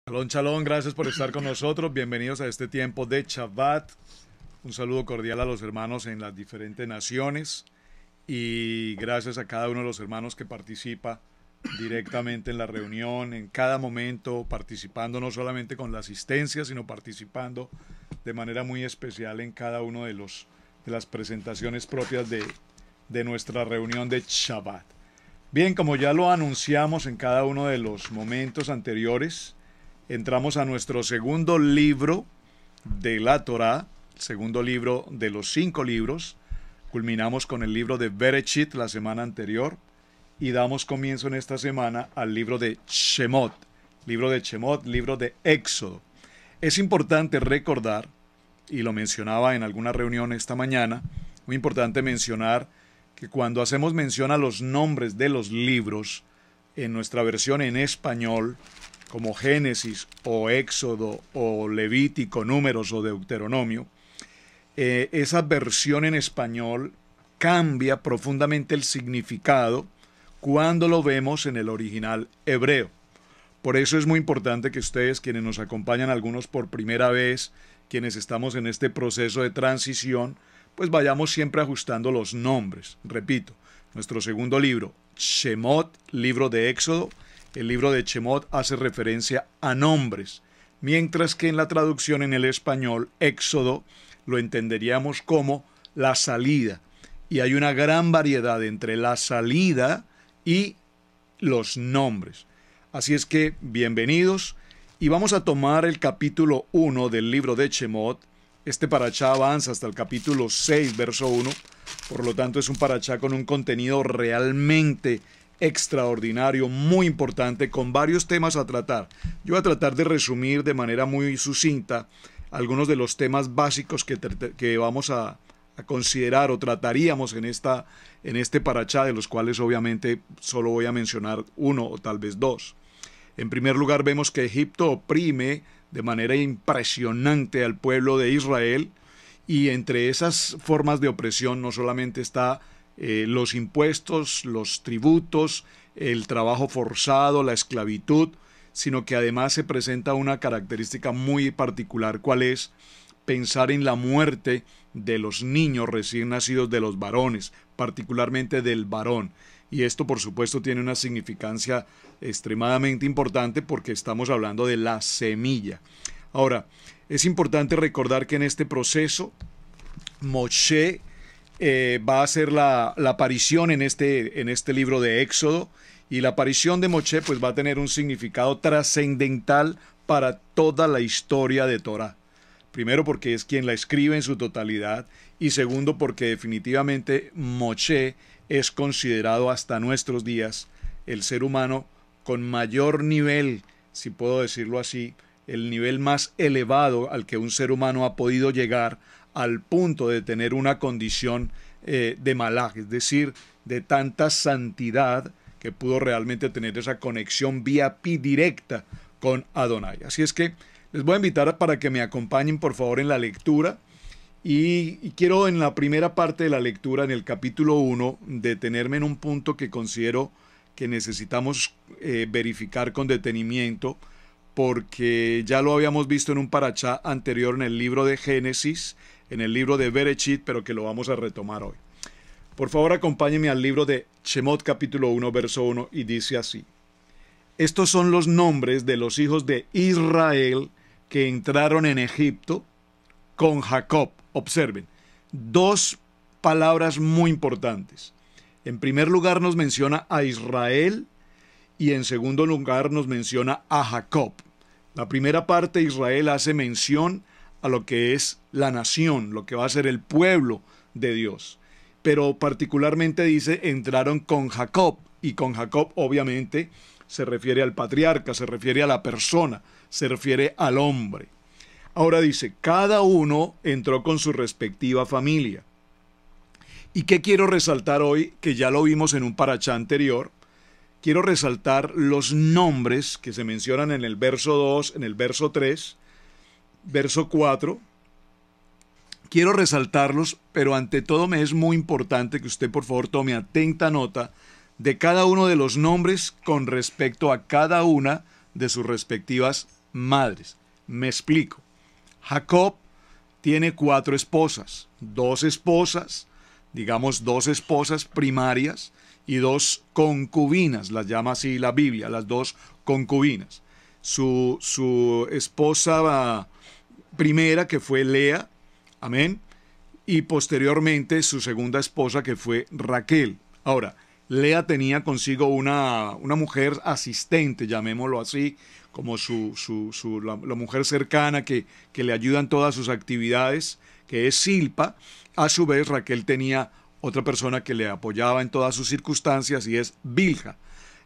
Shalom, shalom, gracias por estar con nosotros. Bienvenidos a este tiempo de Shabbat. Un saludo cordial a los hermanos en las diferentes naciones y gracias a cada uno de los hermanos que participa directamente en la reunión, en cada momento, participando no solamente con la asistencia, sino participando de manera muy especial en cada uno de las presentaciones propias de nuestra reunión de Shabbat. Bien, como ya lo anunciamos en cada uno de los momentos anteriores, entramos a nuestro segundo libro de la Torá, segundo libro de los 5 libros. Culminamos con el libro de Bereshit la semana anterior y damos comienzo en esta semana al libro de Shemot, libro de Éxodo. Es importante recordar, y lo mencionaba en alguna reunión esta mañana, muy importante mencionar que cuando hacemos mención a los nombres de los libros en nuestra versión en español, como Génesis o Éxodo o Levítico, Números o Deuteronomio, esa versión en español cambia profundamente el significado cuando lo vemos en el original hebreo. Por eso es muy importante que ustedes, quienes nos acompañan, algunos por primera vez, quienes estamos en este proceso de transición, pues vayamos siempre ajustando los nombres. Repito, nuestro segundo libro, Shemot, libro de Éxodo. El libro de Shemot hace referencia a nombres, mientras que en la traducción en el español, Éxodo, lo entenderíamos como la salida. Y hay una gran variedad entre la salida y los nombres. Así es que, bienvenidos, y vamos a tomar el capítulo 1 del libro de Shemot. Este parachá avanza hasta el capítulo 6, verso 1, por lo tanto es un parachá con un contenido realmente extraordinario, muy importante, con varios temas a tratar. Yo voy a tratar de resumir de manera muy sucinta algunos de los temas básicos que vamos a considerar o trataríamos en este parachá, de los cuales obviamente solo voy a mencionar uno o tal vez dos. En primer lugar, vemos que Egipto oprime de manera impresionante al pueblo de Israel, y entre esas formas de opresión no solamente está los impuestos, los tributos, el trabajo forzado, la esclavitud, sino que además se presenta una característica muy particular, cuál es pensar en la muerte de los niños recién nacidos, de los varones, particularmente del varón. Y esto, por supuesto, tiene una significancia extremadamente importante porque estamos hablando de la semilla. Ahora, es importante recordar que en este proceso, Moshe va a hacer la aparición en este libro de Éxodo, y la aparición de Moshe pues va a tener un significado trascendental para toda la historia de Torá. Primero, porque es quien la escribe en su totalidad, y segundo, porque definitivamente Moshe es considerado hasta nuestros días el ser humano con mayor nivel, si puedo decirlo así, el nivel más elevado al que un ser humano ha podido llegar, al punto de tener una condición de malaj, es decir, de tanta santidad que pudo realmente tener esa conexión vía pi directa con Adonai. Así es que les voy a invitar para que me acompañen por favor en la lectura, y quiero en la primera parte de la lectura, en el capítulo 1, detenerme en un punto que considero que necesitamos verificar con detenimiento, porque ya lo habíamos visto en un parachá anterior en el libro de Génesis, en el libro de Bereshit, pero que lo vamos a retomar hoy. Por favor, acompáñenme al libro de Shemot capítulo 1, verso 1, y dice así: estos son los nombres de los hijos de Israel que entraron en Egipto con Jacob. Observen, dos palabras muy importantes. En primer lugar nos menciona a Israel, y en segundo lugar nos menciona a Jacob. La primera parte, Israel, hace mención a lo que es la nación, lo que va a ser el pueblo de Dios. Pero particularmente dice, entraron con Jacob, y con Jacob obviamente se refiere al patriarca, se refiere a la persona, se refiere al hombre. Ahora dice, cada uno entró con su respectiva familia. ¿Y qué quiero resaltar hoy? Que ya lo vimos en un parachá anterior. Quiero resaltar los nombres que se mencionan en el verso 2, en el verso 3, verso 4. Quiero resaltarlos, pero ante todo me es muy importante que usted por favor tome atenta nota de cada uno de los nombres con respecto a cada una de sus respectivas madres. Me explico. Jacob tiene 4 esposas, 2 esposas, digamos 2 esposas primarias y 2 concubinas, las llama así la Biblia, las 2 concubinas. Su esposa primera, que fue Lea, amén, y posteriormente su segunda esposa, que fue Raquel. Ahora, Lea tenía consigo una mujer asistente, llamémoslo así, como la mujer cercana que le ayuda en todas sus actividades, que es Silpa. A su vez, Raquel tenía otra persona que le apoyaba en todas sus circunstancias y es Bilha.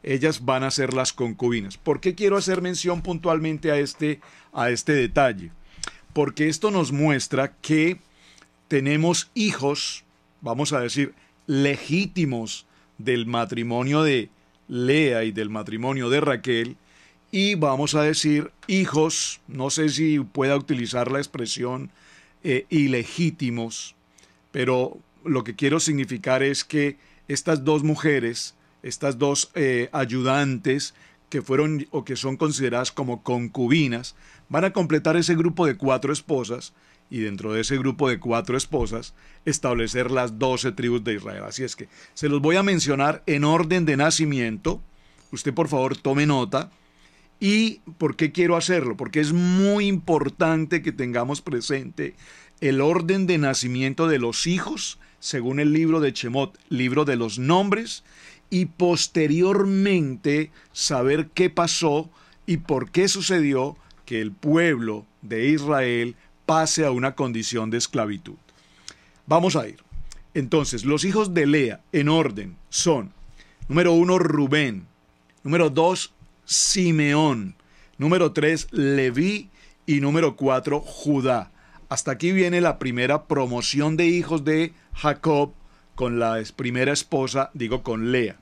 Ellas van a ser las concubinas. ¿Por qué quiero hacer mención puntualmente a este detalle? Porque esto nos muestra que tenemos hijos, vamos a decir, legítimos del matrimonio de Lea y del matrimonio de Raquel, y vamos a decir hijos, no sé si pueda utilizar la expresión ilegítimos, pero lo que quiero significar es que estas 2 mujeres, estas 2 ayudantes que fueron o que son consideradas como concubinas, van a completar ese grupo de 4 esposas, y dentro de ese grupo de 4 esposas establecer las 12 tribus de Israel. Así es que se los voy a mencionar en orden de nacimiento. Usted por favor tome nota. ¿Y por qué quiero hacerlo? Porque es muy importante que tengamos presente el orden de nacimiento de los hijos según el libro de Shemot, libro de los nombres, y posteriormente saber qué pasó y por qué sucedió que el pueblo de Israel pase a una condición de esclavitud. Vamos a ir. Entonces, los hijos de Lea en orden son: número 1, Rubén; número 2, Simeón; número 3, Leví; y número 4, Judá. Hasta aquí viene la primera promoción de hijos de Jacob con la primera esposa, digo con Lea.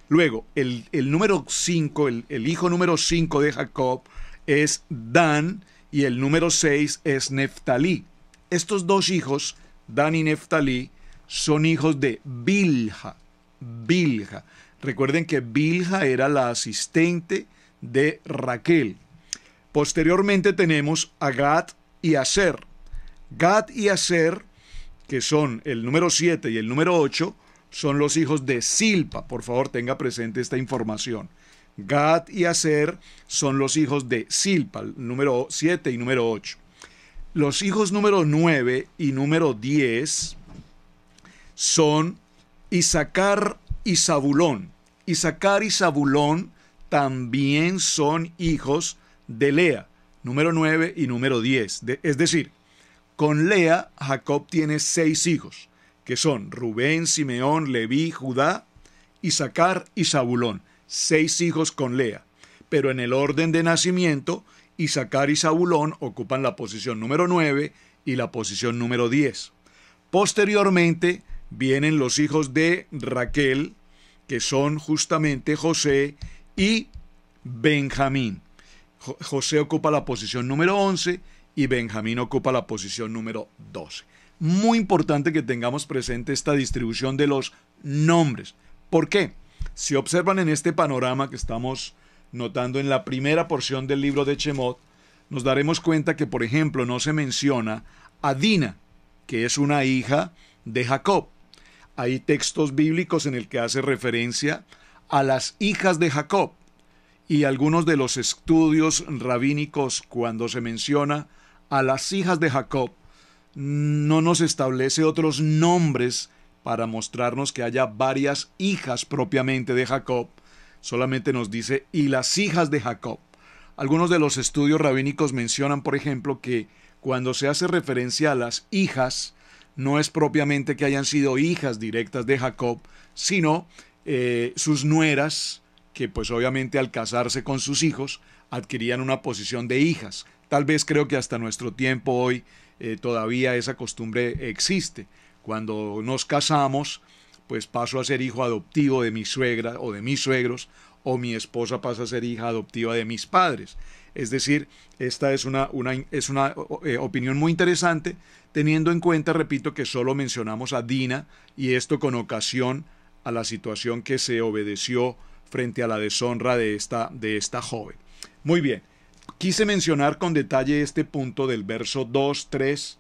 Luego, el número 5, el hijo número 5 de Jacob es Dan, y el número 6 es Neftalí. Estos 2 hijos, Dan y Neftalí, son hijos de Bilha. Bilha. Recuerden que Bilha era la asistente de Raquel. Posteriormente tenemos a Gad y Aser. Gad y Aser, que son el número 7 y el número 8, son los hijos de Silpa. Por favor, tenga presente esta información. Gad y Aser son los hijos de Silpa, número 7 y número 8. Los hijos número 9 y número 10 son Isaacar y Zabulón. Isaacar y Zabulón también son hijos de Lea, número 9 y número 10. Es decir, con Lea, Jacob tiene 6 hijos, que son Rubén, Simeón, Leví, Judá, Isaacar y Zabulón. 6 hijos con Lea, pero en el orden de nacimiento, Isaacar y Zabulón ocupan la posición número 9 y la posición número 10. Posteriormente vienen los hijos de Raquel, que son justamente José y Benjamín. José ocupa la posición número 11 y Benjamín ocupa la posición número 12. Muy importante que tengamos presente esta distribución de los nombres. ¿Por qué? Si observan en este panorama que estamos notando en la primera porción del libro de Shemot, nos daremos cuenta que, por ejemplo, no se menciona a Dina, que es una hija de Jacob. Hay textos bíblicos en el que hace referencia a las hijas de Jacob, y algunos de los estudios rabínicos, cuando se menciona a las hijas de Jacob, no nos establece otros nombres para mostrarnos que haya varias hijas propiamente de Jacob. Solamente nos dice y las hijas de Jacob. Algunos de los estudios rabínicos mencionan, por ejemplo, que cuando se hace referencia a las hijas, no es propiamente que hayan sido hijas directas de Jacob, sino sus nueras, que pues obviamente al casarse con sus hijos adquirían una posición de hijas. Tal vez creo que hasta nuestro tiempo hoy todavía esa costumbre existe. Cuando nos casamos, pues paso a ser hijo adoptivo de mi suegra o de mis suegros, o mi esposa pasa a ser hija adoptiva de mis padres. Es decir, esta es una opinión muy interesante, teniendo en cuenta, repito, que solo mencionamos a Dina, y esto con ocasión a la situación que se obedeció frente a la deshonra de esta joven. Muy bien, quise mencionar con detalle este punto del verso 2, 3,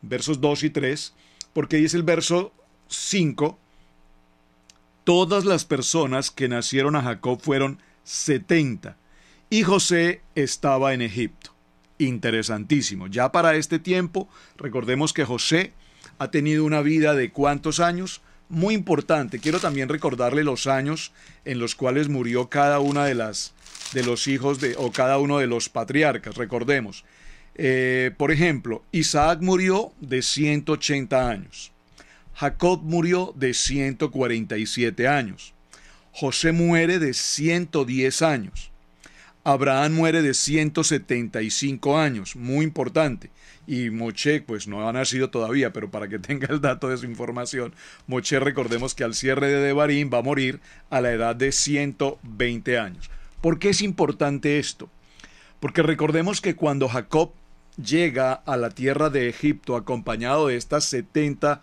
versos 2 y 3, porque dice el verso 5, todas las personas que nacieron a Jacob fueron 70, y José estaba en Egipto. Interesantísimo. Ya para este tiempo, recordemos que José ha tenido una vida de ¿cuántos años? Muy importante. Quiero también recordarle los años en los cuales murió cada una de los hijos o cada uno de los patriarcas. Recordemos. Por ejemplo, Isaac murió de 180 años. Jacob murió de 147 años. José muere de 110 años. Abraham muere de 175 años, muy importante. Y Moshe, pues no ha nacido todavía, pero para que tenga el dato de su información, Moshe, recordemos que al cierre de Devarim va a morir a la edad de 120 años. ¿Por qué es importante esto? Porque recordemos que cuando Jacob llega a la tierra de Egipto acompañado de estas 70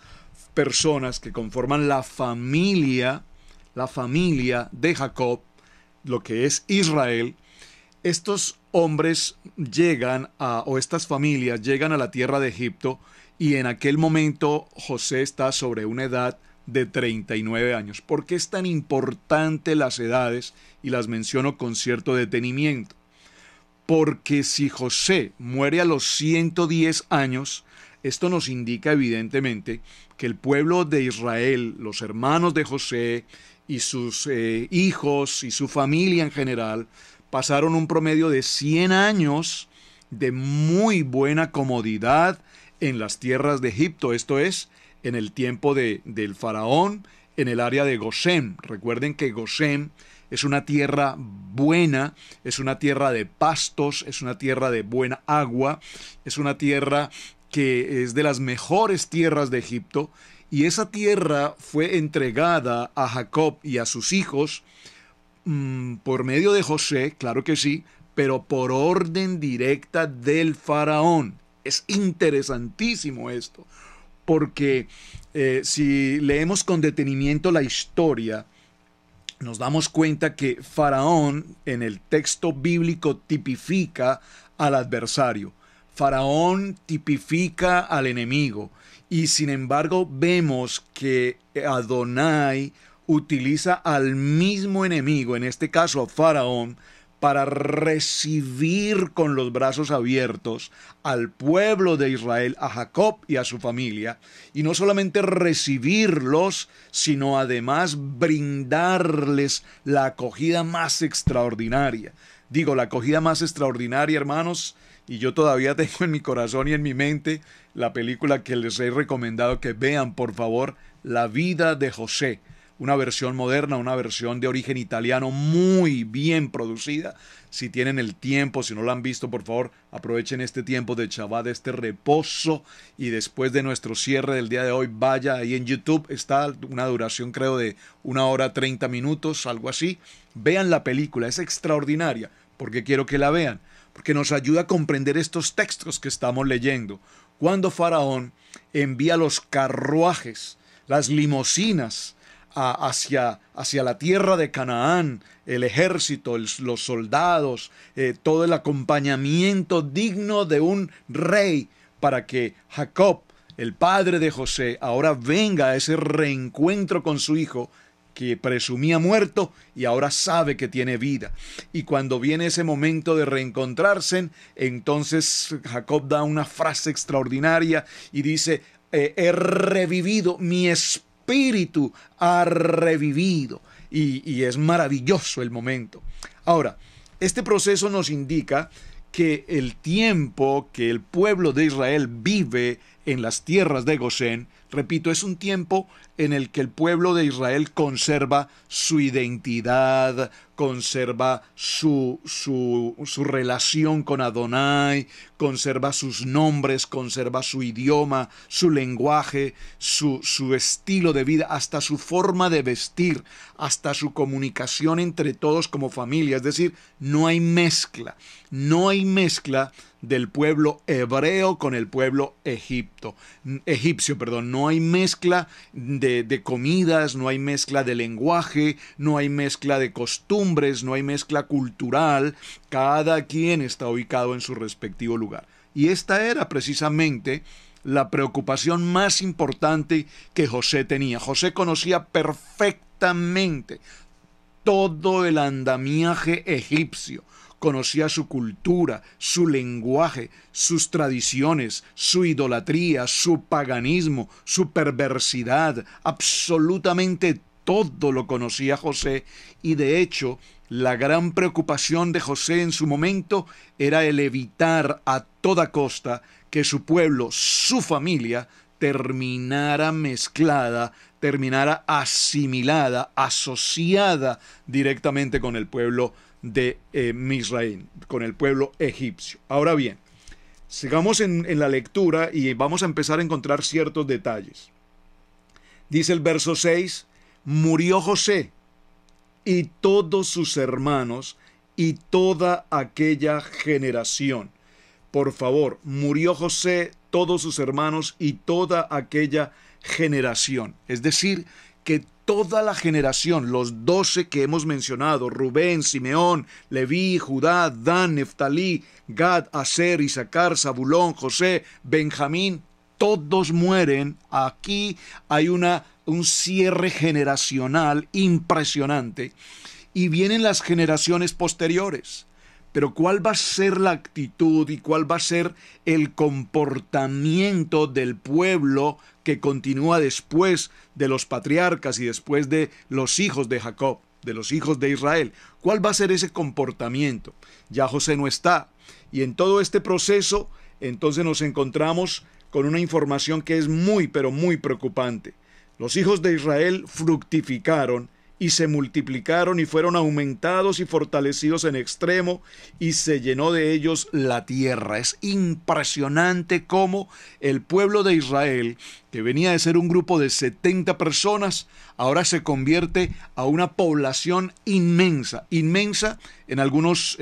personas que conforman la familia de Jacob, lo que es Israel, estos hombres estas familias llegan a la tierra de Egipto, y en aquel momento José está sobre una edad de 39 años. ¿Por qué es tan importante las edades? Y las menciono con cierto detenimiento. Porque si José muere a los 110 años, esto nos indica evidentemente que el pueblo de Israel, los hermanos de José y sus hijos y su familia en general, pasaron un promedio de 100 años de muy buena comodidad en las tierras de Egipto, esto es, en el tiempo del faraón, en el área de Gosén. Recuerden que Gosén es una tierra buena, es una tierra de pastos, es una tierra de buena agua, es una tierra que es de las mejores tierras de Egipto, y esa tierra fue entregada a Jacob y a sus hijos por medio de José, claro que sí, pero por orden directa del faraón. Es interesantísimo esto, porque si leemos con detenimiento la historia, nos damos cuenta que Faraón en el texto bíblico tipifica al adversario. Faraón tipifica al enemigo, y sin embargo vemos que Adonai utiliza al mismo enemigo, en este caso a Faraón, para recibir con los brazos abiertos al pueblo de Israel, a Jacob y a su familia, y no solamente recibirlos, sino además brindarles la acogida más extraordinaria. Digo, la acogida más extraordinaria, hermanos, y yo todavía tengo en mi corazón y en mi mente la película que les he recomendado que vean, por favor, La vida de José. Una versión moderna, una versión de origen italiano muy bien producida. Si tienen el tiempo, si no la han visto, por favor, aprovechen este tiempo de Shabbat, este reposo, y después de nuestro cierre del día de hoy, vaya ahí en YouTube, está una duración creo de 1 hora 30 minutos, algo así. Vean la película, es extraordinaria. ¿Por qué quiero que la vean? Porque nos ayuda a comprender estos textos que estamos leyendo. Cuando Faraón envía los carruajes, las limusinas, hacia la tierra de Canaán, el ejército, los soldados, todo el acompañamiento digno de un rey, para que Jacob, el padre de José, ahora venga a ese reencuentro con su hijo, que presumía muerto y ahora sabe que tiene vida. Y cuando viene ese momento de reencontrarse, entonces Jacob da una frase extraordinaria y dice: he revivido, mi espíritu ha revivido. Y es maravilloso el momento. Ahora, este proceso nos indica que el tiempo que el pueblo de Israel vive en las tierras de Gosén, repito, es un tiempo en el que el pueblo de Israel conserva su identidad, conserva su relación con Adonai, conserva sus nombres, conserva su idioma, su lenguaje, su estilo de vida, hasta su forma de vestir, hasta su comunicación entre todos como familia. Es decir, no hay mezcla del pueblo hebreo con el pueblo egipcio. No hay mezcla de comidas, no hay mezcla de lenguaje, no hay mezcla de costumbres, no hay mezcla cultural. Cada quien está ubicado en su respectivo lugar. Y esta era precisamente la preocupación más importante que José tenía. José conocía perfectamente todo el andamiaje egipcio, conocía su cultura, su lenguaje, sus tradiciones, su idolatría, su paganismo, su perversidad, absolutamente todo lo conocía José, y de hecho la gran preocupación de José en su momento era el evitar a toda costa que su pueblo, su familia, terminara mezclada, terminara asimilada, asociada directamente con el pueblo de Misraim, con el pueblo egipcio. Ahora bien, sigamos en la lectura y vamos a empezar a encontrar ciertos detalles. Dice el verso 6, murió José y todos sus hermanos y toda aquella generación. Por favor, murió José, todos sus hermanos y toda aquella generación. Es decir, que toda la generación, los 12 que hemos mencionado, Rubén, Simeón, Leví, Judá, Dan, Neftalí, Gad, Aser, Isaacar, Zabulón, José, Benjamín, todos mueren. Aquí hay un cierre generacional impresionante. Y vienen las generaciones posteriores. Pero ¿cuál va a ser la actitud y cuál va a ser el comportamiento del pueblo que continúa después de los patriarcas y después de los hijos de Jacob, de los hijos de Israel? ¿Cuál va a ser ese comportamiento? Ya José no está. Y en todo este proceso, entonces nos encontramos con una información que es muy, pero muy preocupante. Los hijos de Israel fructificaron y se multiplicaron y fueron aumentados y fortalecidos en extremo, y se llenó de ellos la tierra. Es impresionante cómo el pueblo de Israel, que venía de ser un grupo de 70 personas, ahora se convierte a una población inmensa, inmensa. En algunos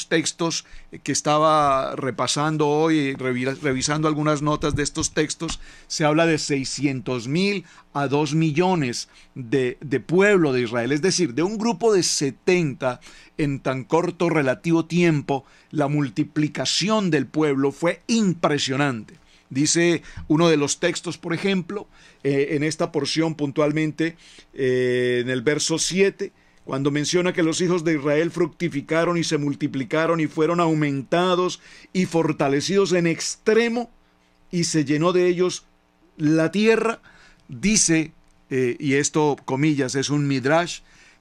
textos que estaba repasando hoy, revisando algunas notas de estos textos, se habla de 600,000 a 2 millones de pueblo de Israel. Es decir, de un grupo de 70 en tan corto relativo tiempo, la multiplicación del pueblo fue impresionante. Dice uno de los textos, por ejemplo, en esta porción puntualmente, en el verso 7, cuando menciona que los hijos de Israel fructificaron y se multiplicaron y fueron aumentados y fortalecidos en extremo, y se llenó de ellos la tierra, dice, y esto comillas es un midrash,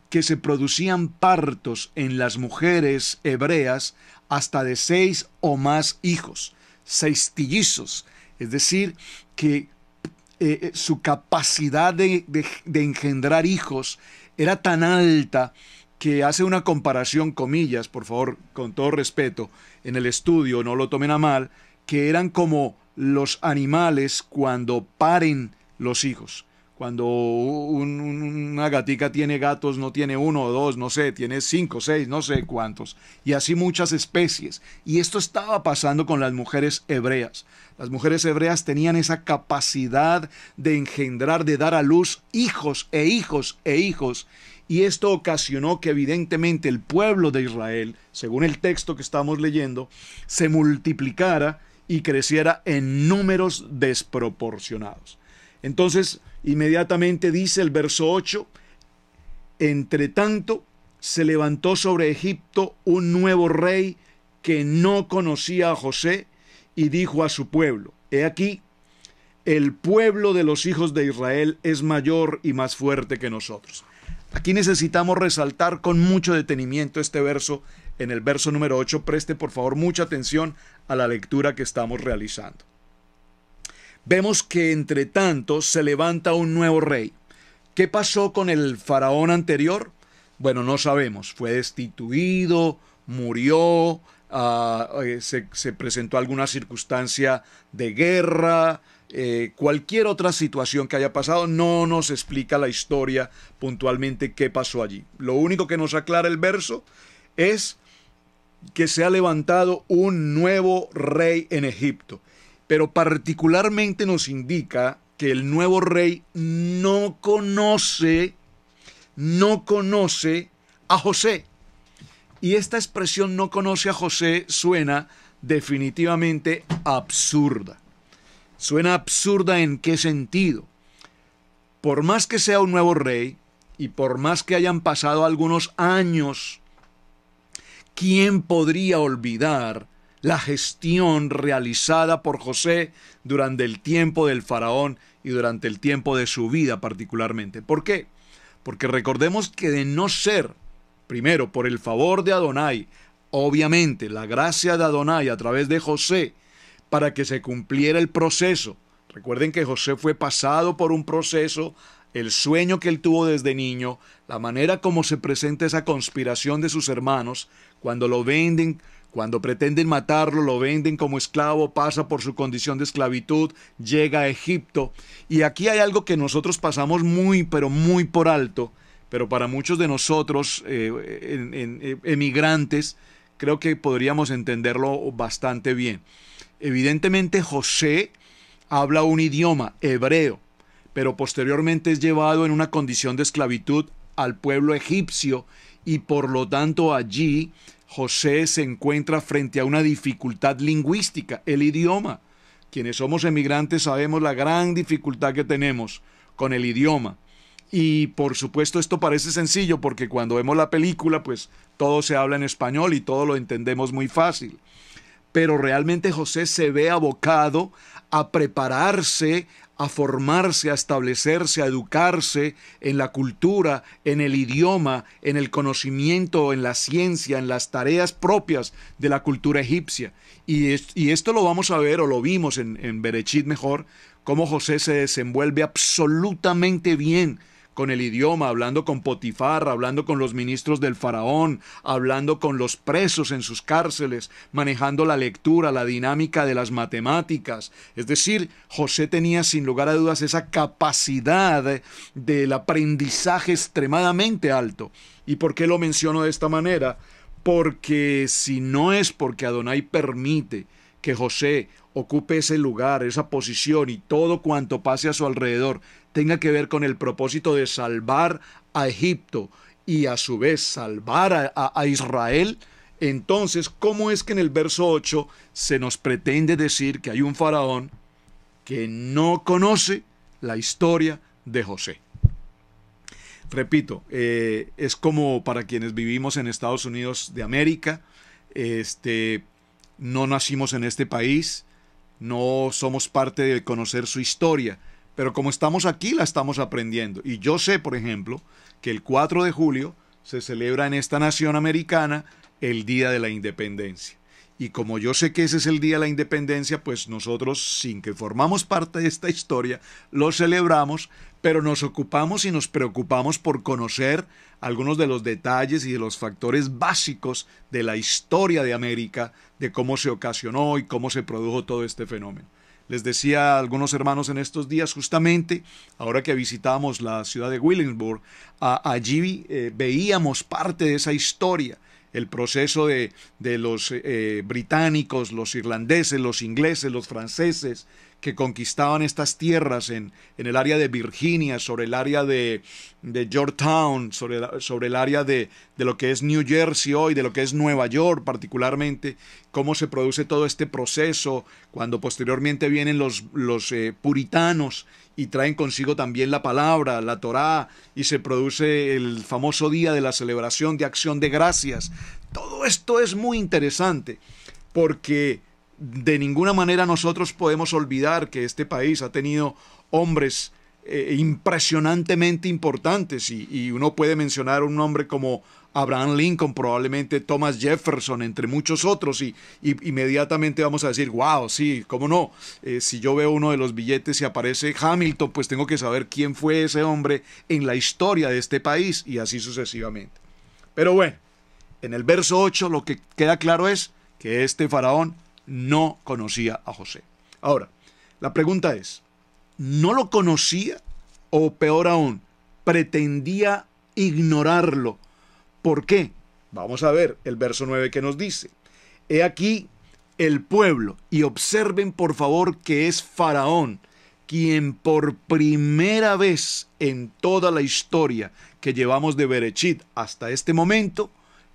que se producían partos en las mujeres hebreas hasta de 6 o más hijos, 6 trillizos. Es decir, que su capacidad de engendrar hijos era tan alta que hace una comparación, comillas, por favor, con todo respeto, en el estudio, no lo tomen a mal, que eran como los animales cuando paren los hijos. Cuando una gatica tiene gatos, no tiene 1 o 2, no sé, tiene 5, 6, no sé cuántos, y así muchas especies. Y esto estaba pasando con las mujeres hebreas. Las mujeres hebreas tenían esa capacidad de engendrar, de dar a luz hijos e hijos e hijos, y esto ocasionó que evidentemente el pueblo de Israel, según el texto que estamos leyendo, se multiplicara y creciera en números desproporcionados. Entonces, inmediatamente dice el verso 8, entre tanto, se levantó sobre Egipto un nuevo rey que no conocía a José, y dijo a su pueblo, he aquí, el pueblo de los hijos de Israel es mayor y más fuerte que nosotros. Aquí necesitamos resaltar con mucho detenimiento este verso. En el verso número 8, preste por favor mucha atención a la lectura que estamos realizando. Vemos que entre tanto se levanta un nuevo rey. ¿Qué pasó con el faraón anterior? Bueno, no sabemos. Fue destituido, murió, se presentó alguna circunstancia de guerra, cualquier otra situación que haya pasado. No nos explica la historia puntualmente qué pasó allí. Lo único que nos aclara el verso es que se ha levantado un nuevo rey en Egipto, pero particularmente nos indica que el nuevo rey no conoce a José. Y esta expresión "no conoce a José" suena definitivamente absurda. Suena absurda ¿en qué sentido? Por más que sea un nuevo rey y por más que hayan pasado algunos años, ¿quién podría olvidar la gestión realizada por José durante el tiempo del faraón y durante el tiempo de su vida particularmente? ¿Por qué? Porque recordemos que de no ser, primero, por el favor de Adonai, obviamente la gracia de Adonai a través de José, para que se cumpliera el proceso. Recuerden que José fue pasado por un proceso, el sueño que él tuvo desde niño, la manera como se presenta esa conspiración de sus hermanos, cuando lo venden, cuando pretenden matarlo, lo venden como esclavo, pasa por su condición de esclavitud, llega a Egipto. Y aquí hay algo que nosotros pasamos pero muy por alto, pero para muchos de nosotros, emigrantes, creo que podríamos entenderlo bastante bien. Evidentemente José habla un idioma hebreo, pero posteriormente es llevado en una condición de esclavitud al pueblo egipcio y por lo tanto allí José se encuentra frente a una dificultad lingüística, el idioma. Quienes somos emigrantes sabemos la gran dificultad que tenemos con el idioma. Y por supuesto esto parece sencillo porque cuando vemos la película pues todo se habla en español y todo lo entendemos muy fácil. Pero realmente José se ve abocado a prepararse, a formarse, a establecerse, a educarse en la cultura, en el idioma, en el conocimiento, en la ciencia, en las tareas propias de la cultura egipcia. Y esto lo vamos a ver, o lo vimos en Berechit mejor, cómo José se desenvuelve absolutamente bien con el idioma, hablando con Potifar, hablando con los ministros del faraón, hablando con los presos en sus cárceles, manejando la lectura, la dinámica de las matemáticas. Es decir, José tenía sin lugar a dudas esa capacidad del aprendizaje extremadamente alto. ¿Y por qué lo menciono de esta manera? Porque si no es porque Adonai permite que José ocupe ese lugar, esa posición y todo cuanto pase a su alrededor tenga que ver con el propósito de salvar a Egipto y a su vez salvar a Israel, entonces, ¿cómo es que en el verso 8 se nos pretende decir que hay un faraón que no conoce la historia de José? Repito, es como para quienes vivimos en Estados Unidos de América, no nacimos en este país, no somos parte de conocer su historia, pero como estamos aquí la estamos aprendiendo. Y yo sé, por ejemplo, que el 4 de julio se celebra en esta nación americana el Día de la Independencia. Y como yo sé que ese es el Día de la Independencia, pues nosotros, sin que formamos parte de esta historia, lo celebramos, pero nos ocupamos y nos preocupamos por conocer algunos de los detalles y de los factores básicos de la historia de América, de cómo se ocasionó y cómo se produjo todo este fenómeno. Les decía a algunos hermanos en estos días, justamente, ahora que visitamos la ciudad de Williamsburg, allí veíamos parte de esa historia, el proceso de los británicos, los irlandeses, los ingleses, los franceses, que conquistaban estas tierras en el área de Virginia, sobre el área de Georgetown, sobre el área de lo que es New Jersey hoy, de lo que es Nueva York particularmente, cómo se produce todo este proceso, cuando posteriormente vienen los puritanos y traen consigo también la palabra, la Torá, y se produce el famoso día de la celebración de Acción de Gracias. Todo esto es muy interesante, porque de ninguna manera nosotros podemos olvidar que este país ha tenido hombres impresionantemente importantes y uno puede mencionar un nombre como Abraham Lincoln, probablemente Thomas Jefferson, entre muchos otros, y inmediatamente vamos a decir, wow, sí, cómo no, si yo veo uno de los billetes y aparece Hamilton, pues tengo que saber quién fue ese hombre en la historia de este país, y así sucesivamente. Pero bueno, en el verso 8 lo que queda claro es que este faraón no conocía a José. Ahora, la pregunta es, ¿no lo conocía o peor aún, pretendía ignorarlo? ¿Por qué? Vamos a ver el verso 9 que nos dice. He aquí el pueblo, y observen por favor que es Faraón, quien por primera vez en toda la historia que llevamos de Berechit hasta este momento,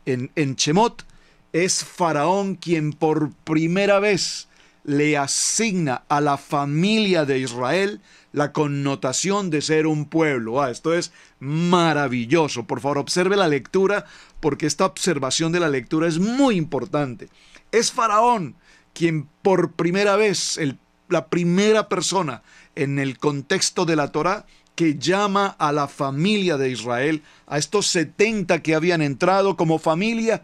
en Shemot, es Faraón quien por primera vez le asigna a la familia de Israel la connotación de ser un pueblo. Esto es maravilloso. Por favor, observe la lectura, porque esta observación de la lectura es muy importante. Es Faraón quien por primera vez, la primera persona en el contexto de la Torá, que llama a la familia de Israel, a estos 70 que habían entrado como familia.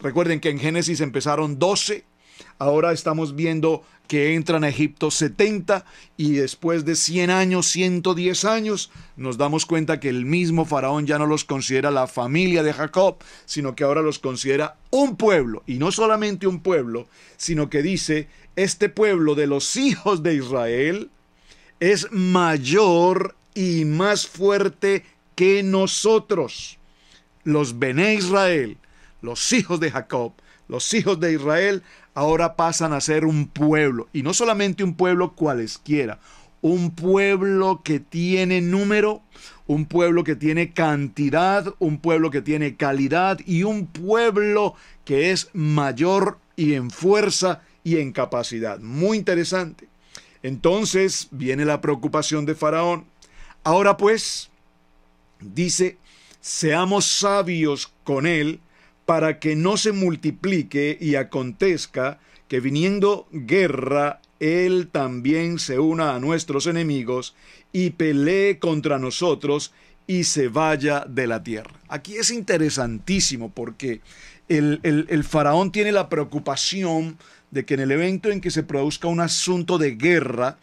Recuerden que en Génesis empezaron 12, ahora estamos viendo que entran a Egipto 70, y después de 100 años, 110 años, nos damos cuenta que el mismo Faraón ya no los considera la familia de Jacob, sino que ahora los considera un pueblo, y no solamente un pueblo, sino que dice, este pueblo de los hijos de Israel es mayor y más fuerte que nosotros. Los Bené Israel, los hijos de Jacob, los hijos de Israel, ahora pasan a ser un pueblo, y no solamente un pueblo cualesquiera, un pueblo que tiene número, un pueblo que tiene cantidad, un pueblo que tiene calidad, y un pueblo que es mayor y en fuerza y en capacidad. Muy interesante. Entonces viene la preocupación de Faraón. Ahora pues, dice, seamos sabios con él, para que no se multiplique y acontezca que viniendo guerra, él también se una a nuestros enemigos y pelee contra nosotros y se vaya de la tierra. Aquí es interesantísimo, porque el faraón tiene la preocupación de que en el evento en que se produzca un asunto de guerra,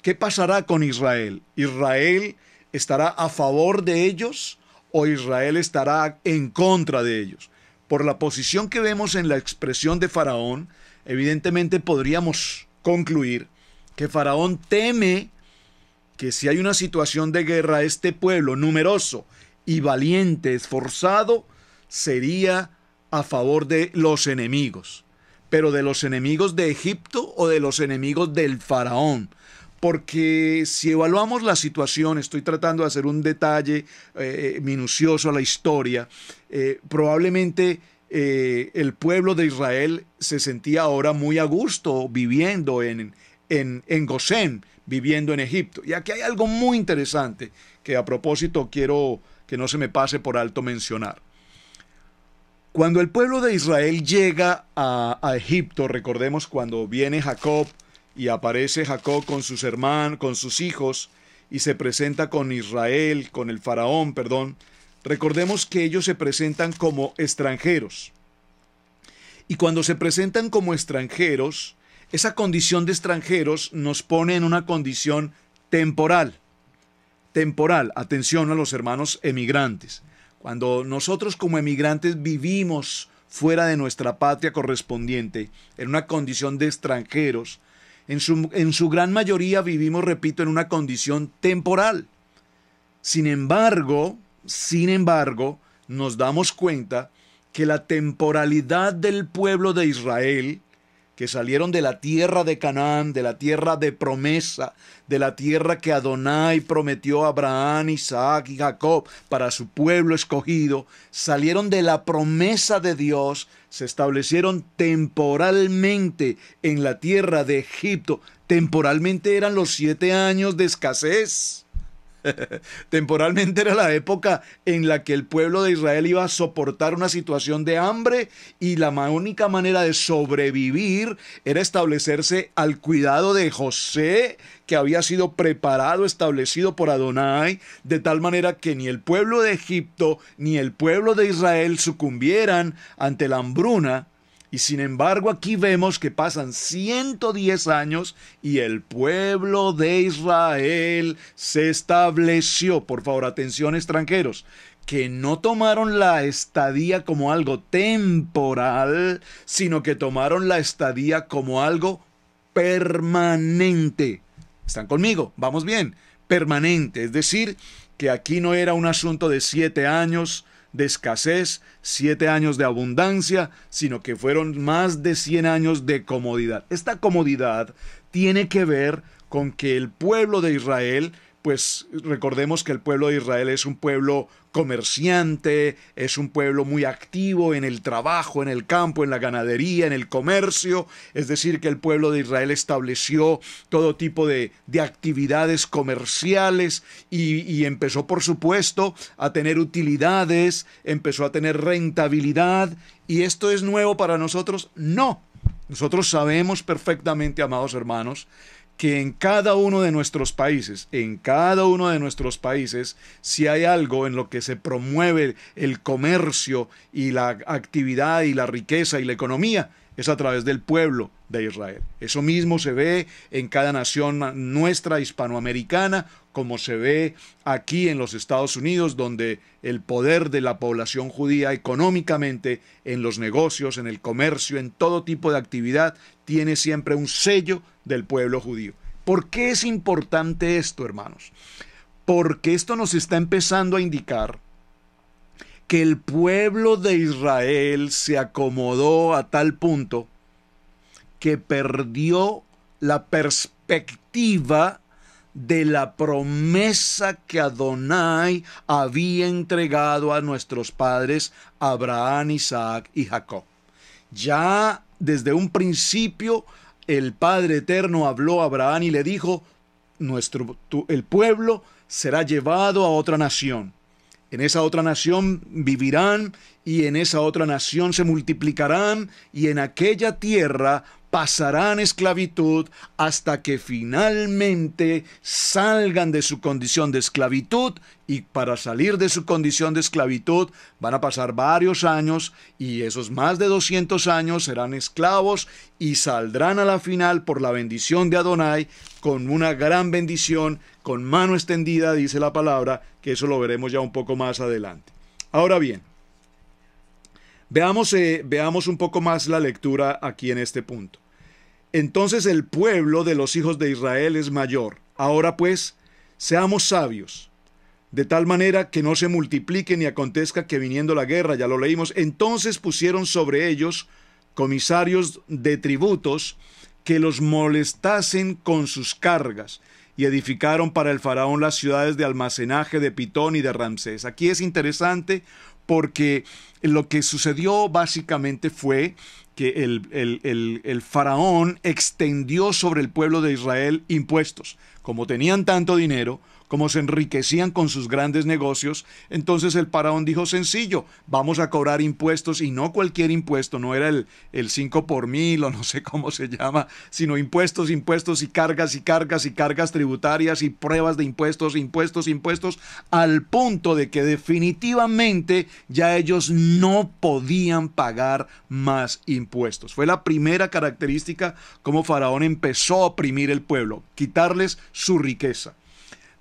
¿qué pasará con Israel? ¿Israel estará a favor de ellos o Israel estará en contra de ellos? Por la posición que vemos en la expresión de Faraón, evidentemente podríamos concluir que Faraón teme que si hay una situación de guerra, este pueblo numeroso y valiente, esforzado, sería a favor de los enemigos. Pero ¿de los enemigos de Egipto o de los enemigos del Faraón? Porque si evaluamos la situación, estoy tratando de hacer un detalle minucioso a la historia, probablemente el pueblo de Israel se sentía ahora muy a gusto viviendo en Gosén, viviendo en Egipto. Y aquí hay algo muy interesante que a propósito quiero que no se me pase por alto mencionar. Cuando el pueblo de Israel llega a Egipto, recordemos cuando viene Jacob, y aparece Jacob con sus hermanos, con sus hijos, y se presenta con Israel, con el faraón, perdón. Recordemos que ellos se presentan como extranjeros. Y cuando se presentan como extranjeros, esa condición de extranjeros nos pone en una condición temporal. Temporal, atención a los hermanos emigrantes. Cuando nosotros como emigrantes vivimos fuera de nuestra patria correspondiente, en una condición de extranjeros, en su gran mayoría vivimos, repito, en una condición temporal. Sin embargo, nos damos cuenta que la temporalidad del pueblo de Israel, que salieron de la tierra de Canaán, de la tierra de promesa, de la tierra que Adonai prometió a Abraham, Isaac y Jacob para su pueblo escogido, salieron de la promesa de Dios, se establecieron temporalmente en la tierra de Egipto. Temporalmente eran los 7 años de escasez. Temporalmente era la época en la que el pueblo de Israel iba a soportar una situación de hambre, y la única manera de sobrevivir era establecerse al cuidado de José, que había sido preparado, establecido por Adonai, de tal manera que ni el pueblo de Egipto ni el pueblo de Israel sucumbieran ante la hambruna. Y sin embargo aquí vemos que pasan 110 años y el pueblo de Israel se estableció. Por favor, atención extranjeros, que no tomaron la estadía como algo temporal, sino que tomaron la estadía como algo permanente. ¿Están conmigo? Vamos bien. Permanente, es decir, que aquí no era un asunto de 7 años, de escasez, 7 años de abundancia, sino que fueron más de 100 años de comodidad. Esta comodidad tiene que ver con que el pueblo de Israel, pues recordemos que el pueblo de Israel es un pueblo comerciante, es un pueblo muy activo en el trabajo, en el campo, en la ganadería, en el comercio, es decir, que el pueblo de Israel estableció todo tipo de actividades comerciales y empezó, por supuesto, a tener utilidades, empezó a tener rentabilidad. ¿Y esto es nuevo para nosotros? No. Nosotros sabemos perfectamente, amados hermanos, que en cada uno de nuestros países, si hay algo en lo que se promueve el comercio y la actividad y la riqueza y la economía, es a través del pueblo de Israel. Eso mismo se ve en cada nación nuestra hispanoamericana, como se ve aquí en los Estados Unidos, donde el poder de la población judía económicamente, en los negocios, en el comercio, en todo tipo de actividad, tiene siempre un sello del pueblo judío. ¿Por qué es importante esto, hermanos? Porque esto nos está empezando a indicar que el pueblo de Israel se acomodó a tal punto que perdió la perspectiva de la promesa que Adonai había entregado a nuestros padres Abraham, Isaac y Jacob. Ya desde un principio el Padre Eterno habló a Abraham y le dijo: el pueblo será llevado a otra nación. En esa otra nación vivirán y en esa otra nación se multiplicarán y en aquella tierra pasarán esclavitud hasta que finalmente salgan de su condición de esclavitud, y para salir de su condición de esclavitud van a pasar varios años y esos más de 200 años serán esclavos y saldrán a la final por la bendición de Adonai con una gran bendición, con mano extendida, dice la palabra, que eso lo veremos ya un poco más adelante. Ahora bien, veamos un poco más la lectura aquí en este punto. Entonces el pueblo de los hijos de Israel es mayor. Ahora pues, seamos sabios, de tal manera que no se multiplique ni acontezca que viniendo la guerra, ya lo leímos, entonces pusieron sobre ellos comisarios de tributos que los molestasen con sus cargas, y edificaron para el faraón las ciudades de almacenaje de Pitón y de Ramsés. Aquí es interesante porque lo que sucedió básicamente fue que el faraón extendió sobre el pueblo de Israel impuestos. Como tenían tanto dinero, como se enriquecían con sus grandes negocios, entonces el faraón dijo: sencillo, vamos a cobrar impuestos, y no cualquier impuesto, no era el 5 por 1000 o no sé cómo se llama, sino impuestos y cargas tributarias y pruebas de impuestos, al punto de que definitivamente ya ellos no podían pagar más impuestos. Fue la primera característica como faraón empezó a oprimir el pueblo, quitarles su riqueza.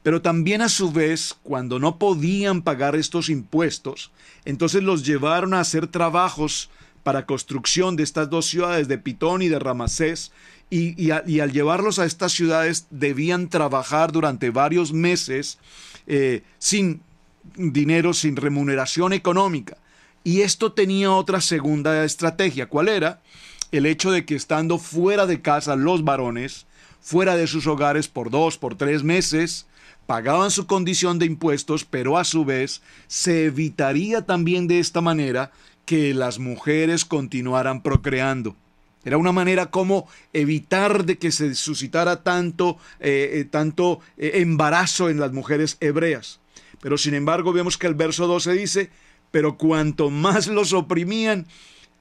Pero también a su vez, cuando no podían pagar estos impuestos, entonces los llevaron a hacer trabajos para construcción de estas dos ciudades, de Pitón y de Ramsés, y al llevarlos a estas ciudades debían trabajar durante varios meses sin dinero, sin remuneración económica. Y esto tenía otra segunda estrategia. ¿Cuál era? El hecho de que estando fuera de casa los varones, fuera de sus hogares por 2, por 3 meses, pagaban su condición de impuestos, pero a su vez se evitaría también de esta manera que las mujeres continuaran procreando. Era una manera como evitar de que se suscitara tanto embarazo en las mujeres hebreas. Pero sin embargo vemos que el verso 12 dice: pero cuanto más los oprimían,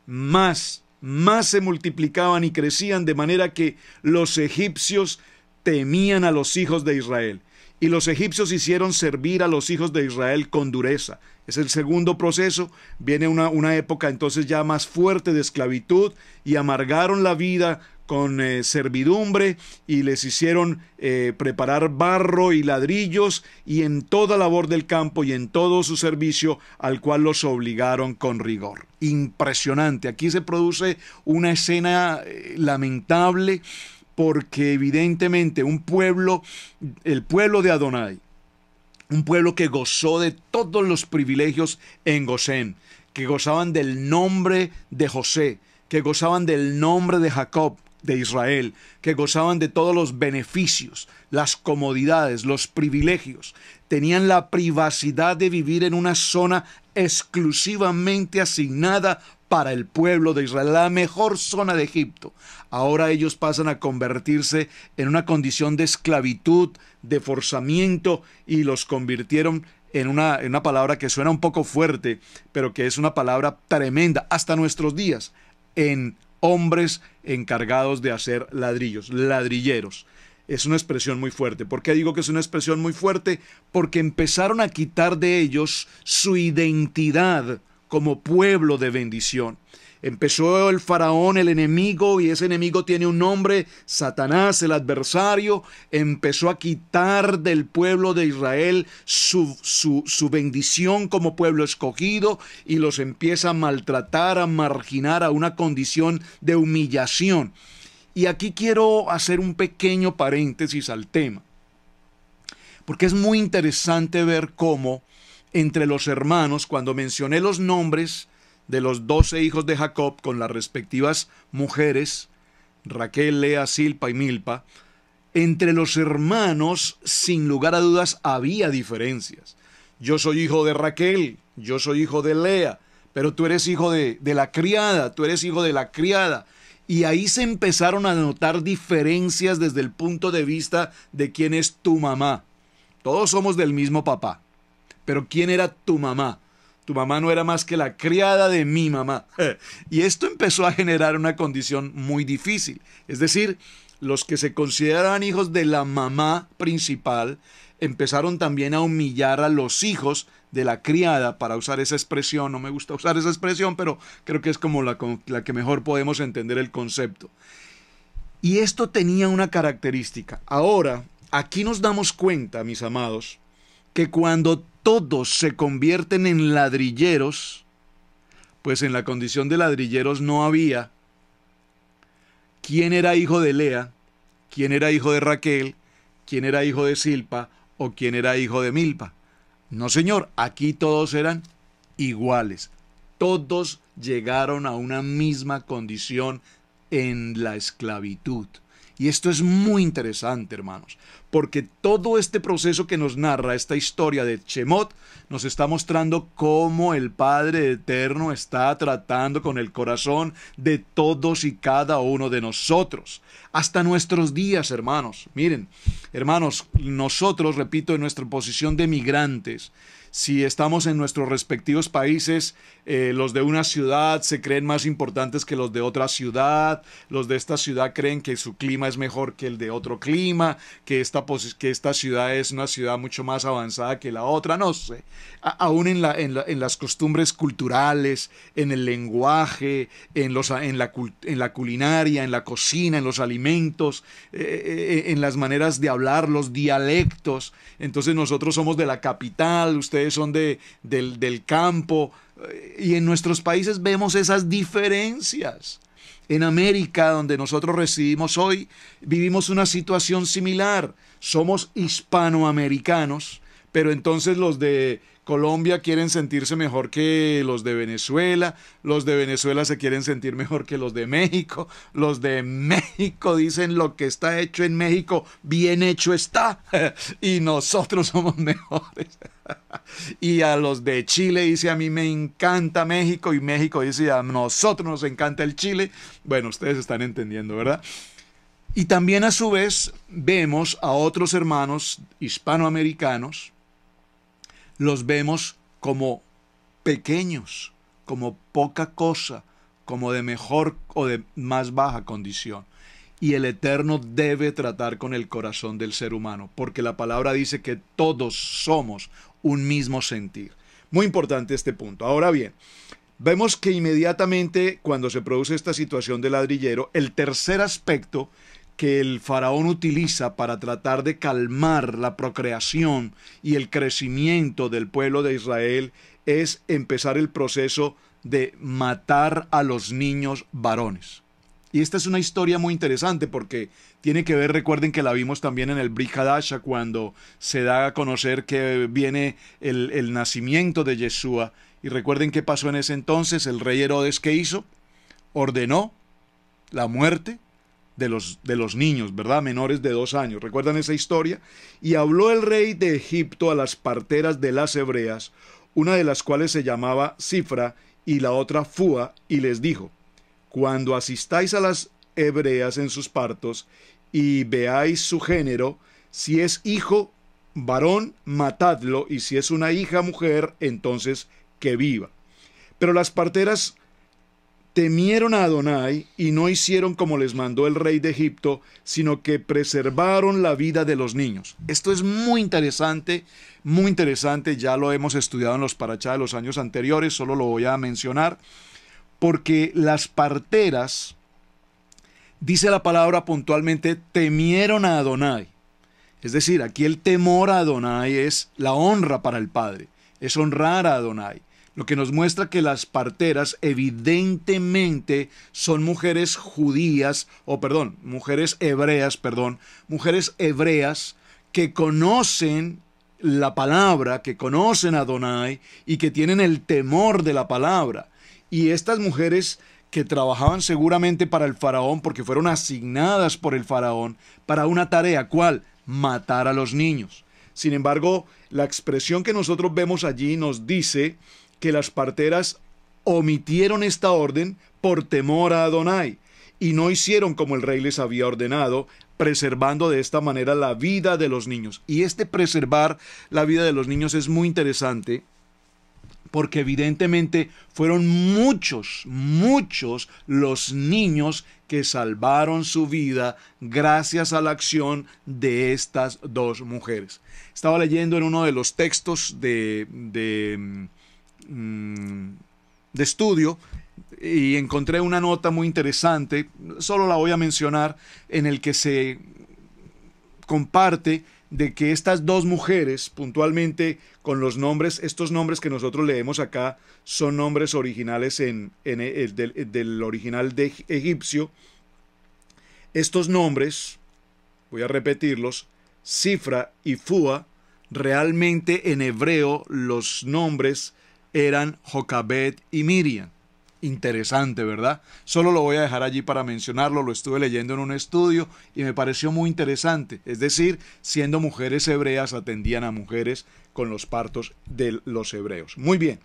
más se multiplicaban y crecían, de manera que los egipcios temían a los hijos de Israel. Y los egipcios hicieron servir a los hijos de Israel con dureza. Es el segundo proceso. Viene una época entonces ya más fuerte de esclavitud, y amargaron la vida con servidumbre, y les hicieron preparar barro y ladrillos, y en toda labor del campo y en todo su servicio, al cual los obligaron con rigor. Impresionante. Aquí se produce una escena lamentable, porque evidentemente el pueblo de Adonai, un pueblo que gozó de todos los privilegios en Gosén, que gozaban del nombre de José, que gozaban del nombre de Jacob, de Israel, que gozaban de todos los beneficios, las comodidades, los privilegios. Tenían la privacidad de vivir en una zona exclusivamente asignada para el pueblo de Israel, la mejor zona de Egipto. Ahora ellos pasan a convertirse en una condición de esclavitud, de forzamiento, y los convirtieron en una palabra que suena un poco fuerte, pero que es una palabra tremenda hasta nuestros días, en hombres encargados de hacer ladrillos, ladrilleros. Es una expresión muy fuerte. ¿Por qué digo que es una expresión muy fuerte? Porque empezaron a quitar de ellos su identidad como pueblo de bendición. Empezó el faraón, el enemigo, y ese enemigo tiene un nombre, Satanás, el adversario. Empezó a quitar del pueblo de Israel su bendición como pueblo escogido, y los empieza a maltratar, a marginar a una condición de humillación. Y aquí quiero hacer un pequeño paréntesis al tema, porque es muy interesante ver cómo entre los hermanos, cuando mencioné los nombres de los 12 hijos de Jacob con las respectivas mujeres, Raquel, Lea, Silpa y Milpa, entre los hermanos, sin lugar a dudas, había diferencias. Yo soy hijo de Raquel, yo soy hijo de Lea, pero tú eres hijo de la criada, tú eres hijo de la criada. Y ahí se empezaron a notar diferencias desde el punto de vista de quién es tu mamá. Todos somos del mismo papá, pero ¿quién era tu mamá? Tu mamá no era más que la criada de mi mamá. Y esto empezó a generar una condición muy difícil. Es decir, los que se consideraban hijos de la mamá principal empezaron también a humillar a los hijos de la criada, para usar esa expresión. No me gusta usar esa expresión, pero creo que es como la que mejor podemos entender el concepto. Y esto tenía una característica. Ahora, aquí nos damos cuenta, mis amados, que cuando todos se convierten en ladrilleros, pues en la condición de ladrilleros no había quién era hijo de Lea, quién era hijo de Raquel, quién era hijo de Silpa o quién era hijo de Milpa. No, señor, aquí todos eran iguales. Todos llegaron a una misma condición en la esclavitud. Y esto es muy interesante, hermanos, porque todo este proceso que nos narra esta historia de Shemot nos está mostrando cómo el Padre Eterno está tratando con el corazón de todos y cada uno de nosotros. Hasta nuestros días, hermanos. Miren, hermanos, nosotros, repito, en nuestra posición de migrantes, si estamos en nuestros respectivos países, los de una ciudad se creen más importantes que los de otra ciudad, los de esta ciudad creen que su clima es mejor que el de otro clima, que esta ciudad es una ciudad mucho más avanzada que la otra, no sé. Aún en las costumbres culturales, en el lenguaje, en la culinaria, en la cocina, en los alimentos, en las maneras de hablar, los dialectos. Entonces nosotros somos de la capital, ustedes son del campo, y en nuestros países vemos esas diferencias. En América, donde nosotros residimos hoy, vivimos una situación similar. Somos hispanoamericanos, pero entonces los de Colombia quieren sentirse mejor que los de Venezuela se quieren sentir mejor que los de México dicen lo que está hecho en México, bien hecho está, y nosotros somos mejores. Y a los de Chile dice, a mí me encanta México, y México dice, a nosotros nos encanta el Chile. Bueno, ustedes están entendiendo, ¿verdad? Y también a su vez vemos a otros hermanos hispanoamericanos, los vemos como pequeños, como poca cosa, como de mejor o de más baja condición. Y el Eterno debe tratar con el corazón del ser humano, porque la palabra dice que todos somos un mismo sentir. Muy importante este punto. Ahora bien, vemos que inmediatamente cuando se produce esta situación de ladrillero, el tercer aspecto que el faraón utiliza para tratar de calmar la procreación y el crecimiento del pueblo de Israel es empezar el proceso de matar a los niños varones. Y esta es una historia muy interesante porque tiene que ver, recuerden que la vimos también en el Brit Hadasha, cuando se da a conocer que viene el nacimiento de Yeshua. Y recuerden qué pasó en ese entonces. El rey Herodes, ¿qué hizo? Ordenó la muerte de los niños, ¿verdad? Menores de 2 años. ¿Recuerdan esa historia? Y habló el rey de Egipto a las parteras de las hebreas, una de las cuales se llamaba Cifra y la otra Fúa, y les dijo: cuando asistáis a las hebreas en sus partos y veáis su género, si es hijo varón, matadlo, y si es una hija mujer, entonces que viva. Pero las parteras temieron a Adonai y no hicieron como les mandó el rey de Egipto, sino que preservaron la vida de los niños. Esto es muy interesante, ya lo hemos estudiado en los parachá de los años anteriores, solo lo voy a mencionar, porque las parteras, dice la palabra puntualmente, temieron a Adonai. Es decir, aquí el temor a Adonai es la honra para el Padre, es honrar a Adonai. Lo que nos muestra que las parteras evidentemente son mujeres mujeres hebreas que conocen la palabra, que conocen a Adonai y que tienen el temor de la palabra. Y estas mujeres que trabajaban seguramente para el faraón, porque fueron asignadas por el faraón para una tarea, ¿cuál? Matar a los niños. Sin embargo, la expresión que nosotros vemos allí nos dice que las parteras omitieron esta orden por temor a Adonai y no hicieron como el rey les había ordenado, preservando de esta manera la vida de los niños. Y este preservar la vida de los niños es muy interesante, porque evidentemente fueron muchos los niños que salvaron su vida gracias a la acción de estas dos mujeres. Estaba leyendo en uno de los textos de estudio y encontré una nota muy interesante, solo la voy a mencionar, en el que se comparte de que estas dos mujeres, puntualmente con los nombres, estos nombres que nosotros leemos acá son nombres originales del original de egipcio. Estos nombres, voy a repetirlos, Cifra y Fúa, realmente en hebreo los nombres eran Jocabed y Miriam. Interesante, ¿verdad? Solo lo voy a dejar allí para mencionarlo, lo estuve leyendo en un estudio y me pareció muy interesante. Es decir, siendo mujeres hebreas, atendían a mujeres con los partos de los hebreos. Muy bien.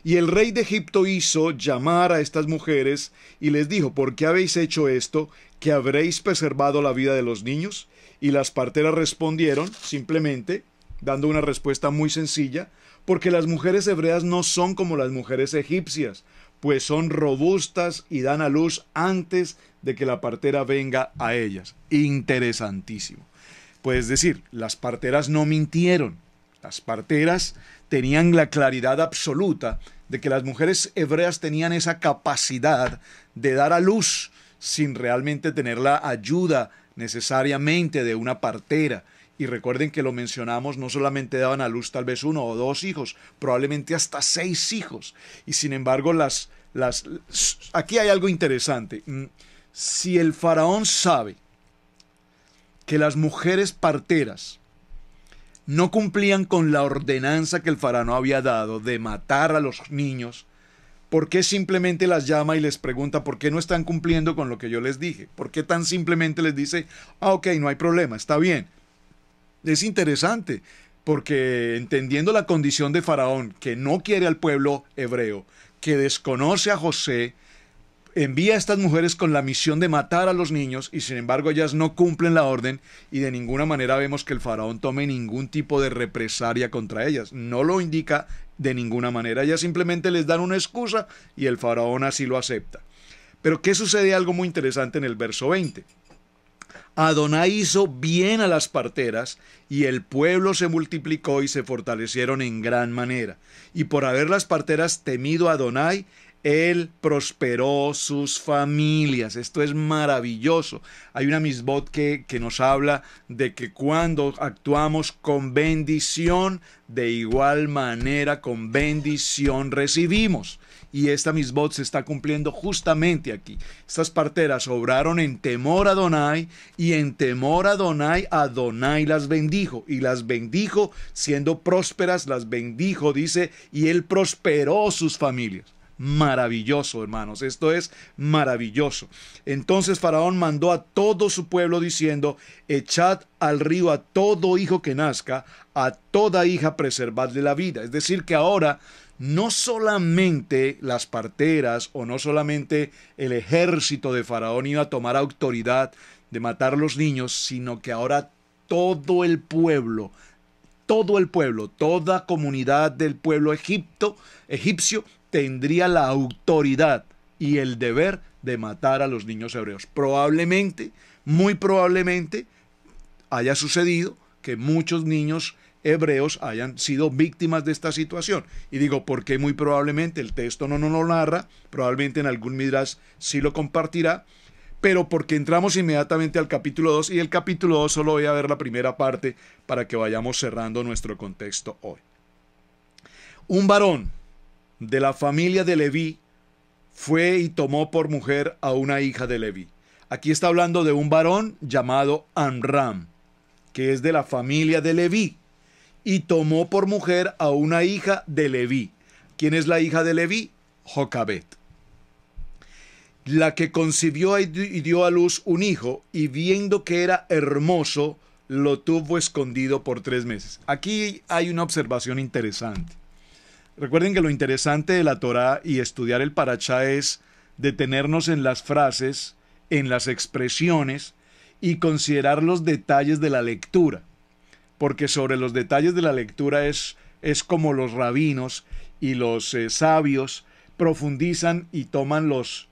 Y el rey de Egipto hizo llamar a estas mujeres y les dijo: ¿por qué habéis hecho esto? ¿Que habréis preservado la vida de los niños? Y las parteras respondieron, simplemente, dando una respuesta muy sencilla: porque las mujeres hebreas no son como las mujeres egipcias, pues son robustas y dan a luz antes de que la partera venga a ellas. Interesantísimo. Pues decir, las parteras no mintieron. Las parteras tenían la claridad absoluta de que las mujeres hebreas tenían esa capacidad de dar a luz sin realmente tener la ayuda necesariamente de una partera. Y recuerden que lo mencionamos, no solamente daban a luz tal vez 1 o 2 hijos, probablemente hasta 6 hijos. Y sin embargo, aquí hay algo interesante. Si el faraón sabe que las mujeres parteras no cumplían con la ordenanza que el faraón había dado de matar a los niños, ¿por qué simplemente las llama y les pregunta por qué no están cumpliendo con lo que yo les dije? ¿Por qué tan simplemente les dice: ok, no hay problema, está bien? Es interesante, porque entendiendo la condición de Faraón, que no quiere al pueblo hebreo, que desconoce a José, envía a estas mujeres con la misión de matar a los niños y sin embargo ellas no cumplen la orden y de ninguna manera vemos que el Faraón tome ningún tipo de represalia contra ellas. No lo indica de ninguna manera. Ellas simplemente les dan una excusa y el Faraón así lo acepta. Pero ¿qué sucede? Algo muy interesante en el verso 20. Adonai hizo bien a las parteras, y el pueblo se multiplicó y se fortalecieron en gran manera. Y por haber las parteras temido a Adonai, él prosperó sus familias. Esto es maravilloso. Hay una misbot que nos habla de que cuando actuamos con bendición, de igual manera con bendición recibimos. y esta misbot se está cumpliendo justamente aquí. Estas parteras obraron en temor a Adonai, y en temor a Adonai las bendijo, y las bendijo siendo prósperas, las bendijo, dice, y él prosperó sus familias. Maravilloso, hermanos, esto es maravilloso. Entonces Faraón mandó a todo su pueblo diciendo: echad al río a todo hijo que nazca, a toda hija preservadle la vida. Es decir, que ahora no solamente las parteras o no solamente el ejército de Faraón iba a tomar autoridad de matar a los niños, sino que ahora todo el pueblo, toda comunidad del pueblo egipcio tendría la autoridad y el deber de matar a los niños hebreos. Probablemente, muy probablemente, haya sucedido que muchos niños hebreos hayan sido víctimas de esta situación. Y digo, ¿por qué muy probablemente? El texto no nos lo narra, probablemente en algún midrash sí lo compartirá, pero porque entramos inmediatamente al capítulo 2, y el capítulo 2 solo voy a ver la primera parte para que vayamos cerrando nuestro contexto hoy. Un varón de la familia de Leví fue y tomó por mujer a una hija de Leví. Aquí está hablando de un varón llamado Amram, que es de la familia de Leví, y tomó por mujer a una hija de Leví. ¿Quién es la hija de Leví? Jocabet. La que concibió y dio a luz un hijo, y viendo que era hermoso, lo tuvo escondido por 3 meses. Aquí hay una observación interesante. Recuerden que lo interesante de la Torá y estudiar el Parashá es detenernos en las frases, en las expresiones, y considerar los detalles de la lectura. Porque sobre los detalles de la lectura es como los rabinos y los sabios profundizan y toman los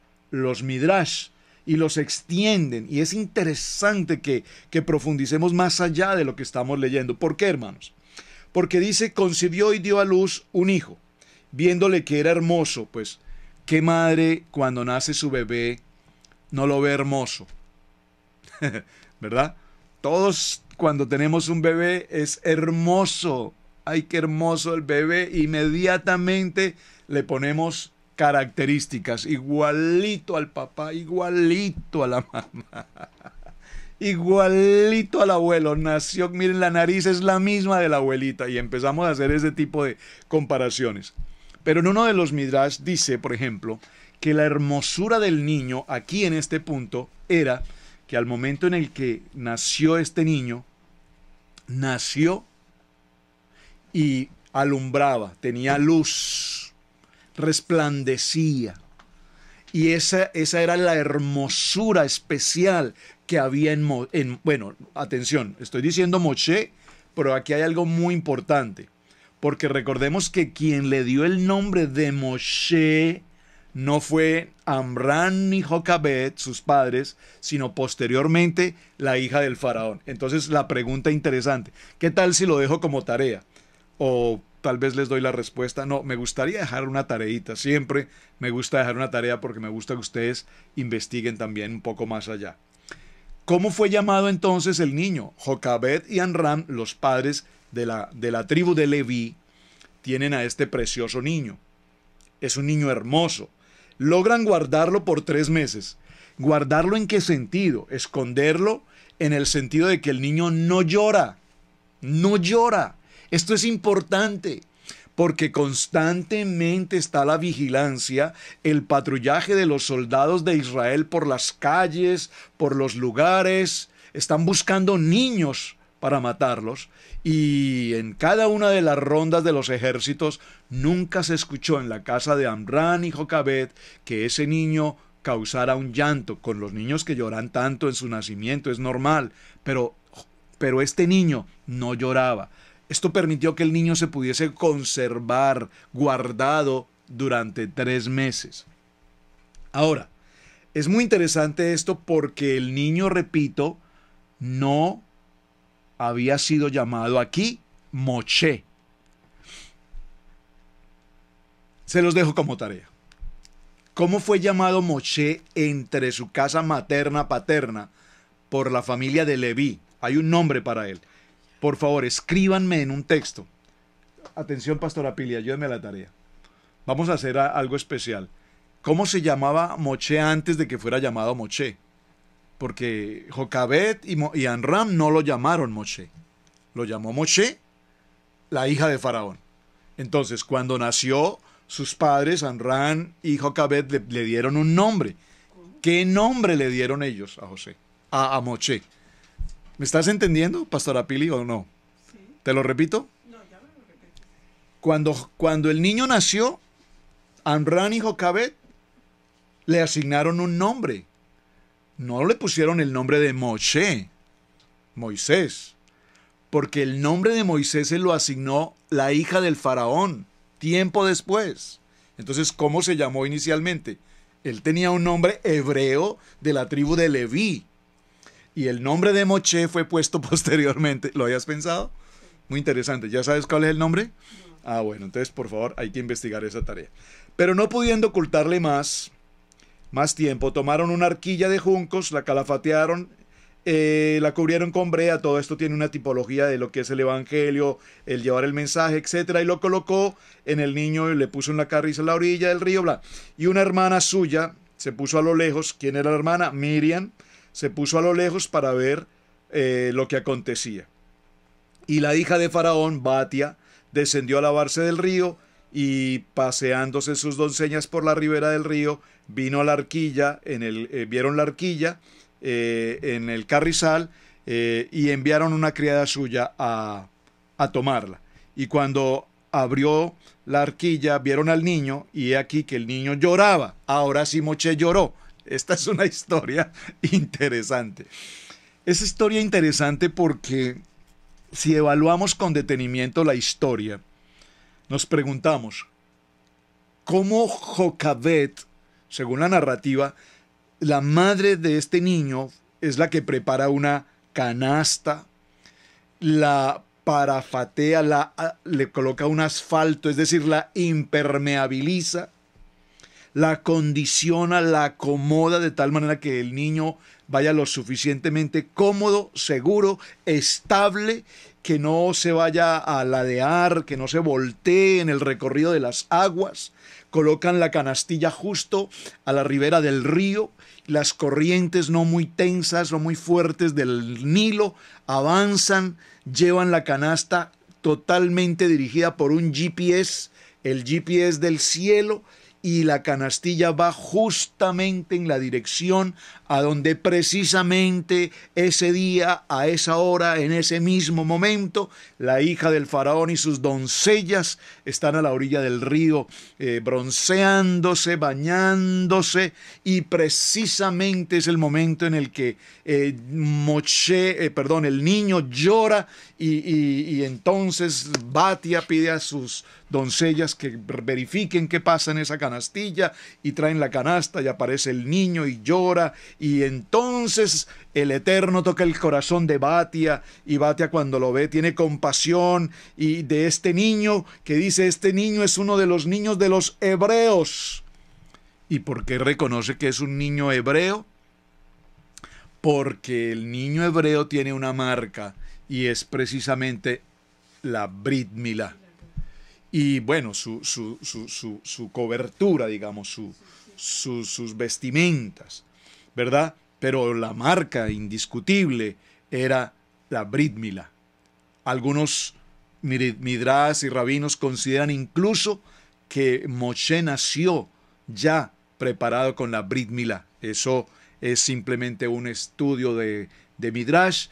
midrash y los extienden. Y es interesante que profundicemos más allá de lo que estamos leyendo. ¿Por qué, hermanos? Porque dice: concibió y dio a luz un hijo, viéndole que era hermoso. Pues, ¿qué madre cuando nace su bebé no lo ve hermoso? ¿Verdad? Todos cuando tenemos un bebé es hermoso. Ay, qué hermoso el bebé. Inmediatamente le ponemos características, igualito al papá, igualito a la mamá, igualito al abuelo. Nació, miren, la nariz es la misma de la abuelita, y empezamos a hacer ese tipo de comparaciones. Pero en uno de los midrash dice, por ejemplo, que la hermosura del niño aquí en este punto era que al momento en el que nació este niño, nació y alumbraba, tenía luz, resplandecía. Y esa era la hermosura especial que había bueno, atención, estoy diciendo Moshe, pero aquí hay algo muy importante, porque recordemos que quien le dio el nombre de Moshe no fue Amram ni Jocabet, sus padres, sino posteriormente la hija del faraón. Entonces la pregunta interesante, ¿qué tal si lo dejo como tarea? O tal vez les doy la respuesta. No, me gustaría dejar una tareita. Siempre me gusta dejar una tarea porque me gusta que ustedes investiguen también un poco más allá. ¿Cómo fue llamado entonces el niño? Jocabet y Amram, los padres de la tribu de Leví, tienen a este precioso niño. Es un niño hermoso. Logran guardarlo por 3 meses. ¿Guardarlo en qué sentido? Esconderlo en el sentido de que el niño no llora. No llora. Esto es importante, porque constantemente está la vigilancia, el patrullaje de los soldados de Israel por las calles, por los lugares. Están buscando niños para matarlos, y en cada una de las rondas de los ejércitos nunca se escuchó en la casa de Amram y Jocabet que ese niño causara un llanto. Con los niños que lloran tanto en su nacimiento es normal, pero este niño no lloraba. Esto permitió que el niño se pudiese conservar guardado durante 3 meses. Ahora, es muy interesante esto porque el niño, repito, no había sido llamado aquí Moshe. Se los dejo como tarea. ¿Cómo fue llamado Moshe entre su casa materna-paterna por la familia de Leví? Hay un nombre para él. Por favor, escríbanme en un texto. Atención, Pastora Pili, ayúdenme a la tarea. vamos a hacer algo especial. ¿Cómo se llamaba Moshe antes de que fuera llamado Moshe? Porque Jocabed y Amram no lo llamaron Moshe. Lo llamó Moshe, la hija de Faraón. Entonces, cuando nació, sus padres, Amram y Jocabed, le dieron un nombre. ¿Qué nombre le dieron ellos a José? A Moshe. ¿Me estás entendiendo, Pastora Pili, o no? Sí. ¿Te lo repito? No, ya me lo repetí. Cuando el niño nació, Amram y Jocabed le asignaron un nombre. No le pusieron el nombre de Moshe, Moisés, porque el nombre de Moisés se lo asignó la hija del faraón, tiempo después. Entonces, ¿cómo se llamó inicialmente? Él tenía un nombre hebreo de la tribu de Leví. Y el nombre de Moshe fue puesto posteriormente. ¿Lo habías pensado? Muy interesante. ¿Ya sabes cuál es el nombre? Ah, bueno, entonces por favor hay que investigar esa tarea. Pero no pudiendo ocultarle más tiempo, tomaron una arquilla de juncos, la calafatearon, la cubrieron con brea. Todo esto tiene una tipología de lo que es el evangelio, el llevar el mensaje, etcétera, y lo colocó en el niño y le puso en la carriza a la orilla del río, bla. Y una hermana suya se puso a lo lejos. ¿Quién era la hermana? Miriam. Se puso a lo lejos para ver lo que acontecía. Y la hija de Faraón, Batia, descendió a lavarse del río, y paseándose sus doncellas por la ribera del río, vino a la arquilla, vieron la arquilla en el carrizal, y enviaron una criada suya a tomarla. Y cuando abrió la arquilla, vieron al niño, y he aquí que el niño lloraba. Ahora sí Moshe lloró. Esta es una historia interesante. Es historia interesante porque si evaluamos con detenimiento la historia, nos preguntamos, ¿cómo Jocabed, según la narrativa, la madre de este niño es la que prepara una canasta, la parafatea, le coloca un asfalto, es decir, la impermeabiliza, la condiciona, la acomoda de tal manera que el niño vaya lo suficientemente cómodo, seguro, estable, que no se vaya a ladear, que no se voltee en el recorrido de las aguas? Colocan la canastilla justo a la ribera del río, las corrientes no muy tensas, no muy fuertes del Nilo avanzan, llevan la canasta totalmente dirigida por un GPS, el GPS del cielo, y la canastilla va justamente en la dirección a donde precisamente ese día, a esa hora, en ese mismo momento, la hija del faraón y sus doncellas están a la orilla del río, bronceándose, bañándose, y precisamente es el momento en el que el niño llora, y entonces Batia pide a sus doncellas que verifiquen qué pasa en esa canastilla, y traen la canasta y aparece el niño y llora, y entonces el Eterno toca el corazón de Batia, y Batia, cuando lo ve, tiene compasión y de este niño, que dice: este niño es uno de los niños de los hebreos. ¿Y por qué reconoce que es un niño hebreo? Porque el niño hebreo tiene una marca, y es precisamente la Brit Milá. Y bueno, su cobertura, digamos, sus vestimentas, ¿verdad? Pero la marca indiscutible era la Brit Milá. Algunos midrash y rabinos consideran incluso que Moshe nació ya preparado con la Brit Milá. Eso es simplemente un estudio de midrash,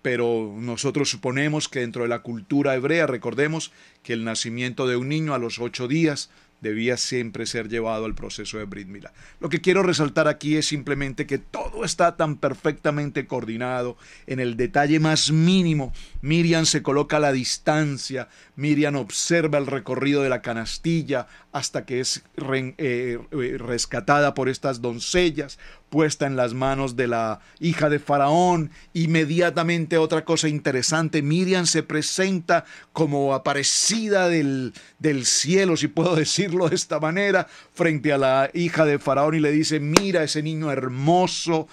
pero nosotros suponemos que dentro de la cultura hebrea, recordemos que el nacimiento de un niño a los 8 días debía siempre ser llevado al proceso de Brit Milá. Lo que quiero resaltar aquí es simplemente que todo está tan perfectamente coordinado en el detalle más mínimo. Miriam se coloca a la distancia, Miriam observa el recorrido de la canastilla hasta que es rescatada por estas doncellas, puesta en las manos de la hija de Faraón. Inmediatamente otra cosa interesante, Miriam se presenta como aparecida del cielo, si puedo decirlo de esta manera, frente a la hija de Faraón y le dice: mira ese niño hermoso,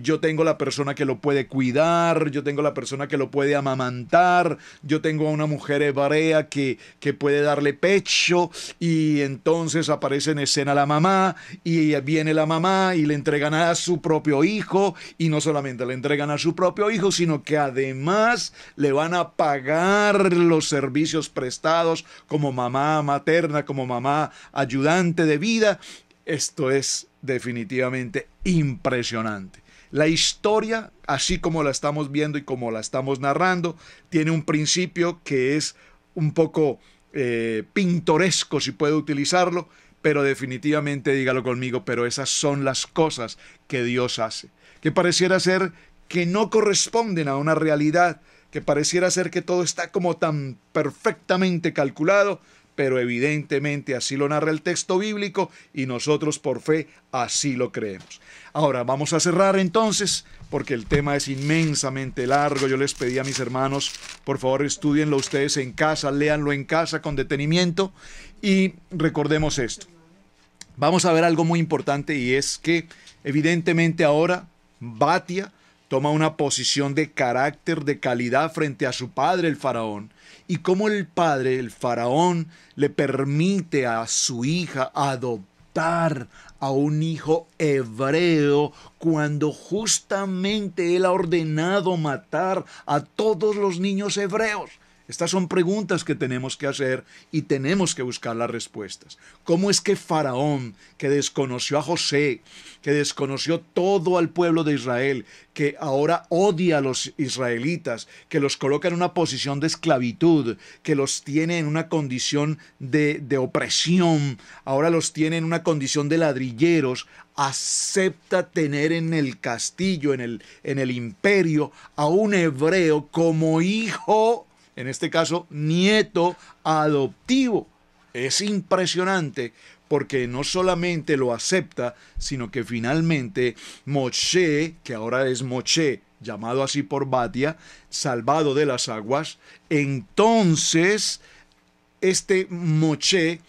yo tengo la persona que lo puede cuidar, yo tengo la persona que lo puede amamantar, yo tengo a una mujer hebrea que puede darle pecho. Y entonces aparece en escena la mamá, y viene la mamá y le entregan a su propio hijo, y no solamente le entregan a su propio hijo, sino que además le van a pagar los servicios prestados como mamá materna, como mamá ayudante de vida. Esto es definitivamente impresionante. La historia, así como la estamos viendo y como la estamos narrando, tiene un principio que es un poco pintoresco, si puedo utilizarlo, pero definitivamente, dígalo conmigo, pero esas son las cosas que Dios hace, que pareciera ser que no corresponden a una realidad, que pareciera ser que todo está como tan perfectamente calculado, pero evidentemente así lo narra el texto bíblico y nosotros por fe así lo creemos. Ahora vamos a cerrar entonces, porque el tema es inmensamente largo. Yo les pedí a mis hermanos, por favor, estudienlo ustedes en casa, léanlo en casa con detenimiento y recordemos esto. Vamos a ver algo muy importante, y es que evidentemente ahora Batia toma una posición de carácter, de calidad frente a su padre, el faraón, y cómo el padre, el faraón, le permite a su hija adoptar a un hijo hebreo cuando justamente él ha ordenado matar a todos los niños hebreos. Estas son preguntas que tenemos que hacer y tenemos que buscar las respuestas. ¿Cómo es que Faraón, que desconoció a José, que desconoció todo al pueblo de Israel, que ahora odia a los israelitas, que los coloca en una posición de esclavitud, que los tiene en una condición de opresión, ahora los tiene en una condición de ladrilleros, acepta tener en el castillo, en el imperio, a un hebreo como hijo, en este caso nieto adoptivo? Es impresionante, porque no solamente lo acepta, sino que finalmente Moshe, que ahora es Moshe, llamado así por Batia, salvado de las aguas, entonces este Moshe,